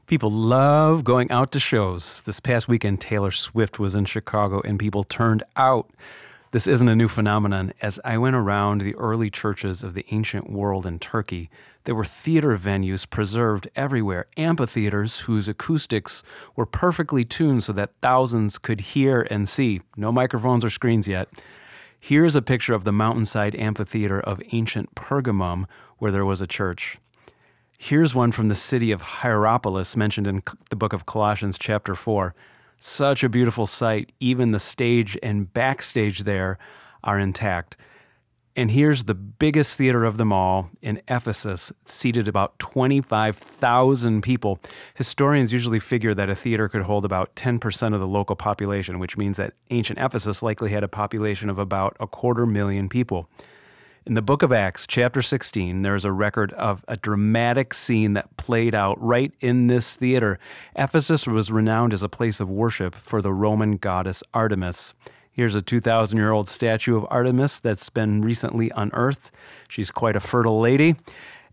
People love going out to shows. This past weekend, Taylor Swift was in Chicago and people turned out. This isn't a new phenomenon. As I went around the early churches of the ancient world in Turkey, there were theater venues preserved everywhere, amphitheaters whose acoustics were perfectly tuned so that thousands could hear and see. No microphones or screens yet. Here's a picture of the mountainside amphitheater of ancient Pergamum, where there was a church. Here's one from the city of Hierapolis, mentioned in the book of Colossians chapter 4. Such a beautiful sight. Even the stage and backstage there are intact. And here's the biggest theater of them all in Ephesus, seated about 25,000 people. Historians usually figure that a theater could hold about 10% of the local population, which means that ancient Ephesus likely had a population of about 250,000 people. In the book of Acts, chapter 16, there is a record of a dramatic scene that played out right in this theater. Ephesus was renowned as a place of worship for the Roman goddess Artemis. Here's a 2,000-year-old statue of Artemis that's been recently unearthed. She's quite a fertile lady.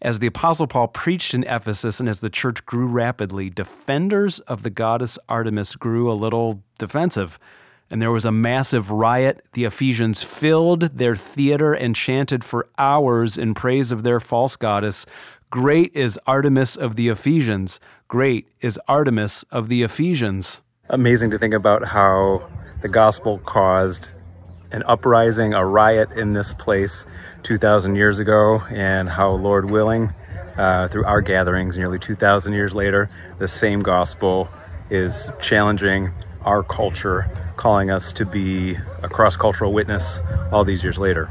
As the Apostle Paul preached in Ephesus and as the church grew rapidly, defenders of the goddess Artemis grew a little defensive. And there was a massive riot. The Ephesians filled their theater and chanted for hours in praise of their false goddess. Great is Artemis of the Ephesians. Great is Artemis of the Ephesians. Amazing to think about how the gospel caused an uprising, a riot in this place 2,000 years ago, and how, Lord willing, through our gatherings nearly 2,000 years later, the same gospel is challenging our culture, calling us to be a cross-cultural witness all these years later.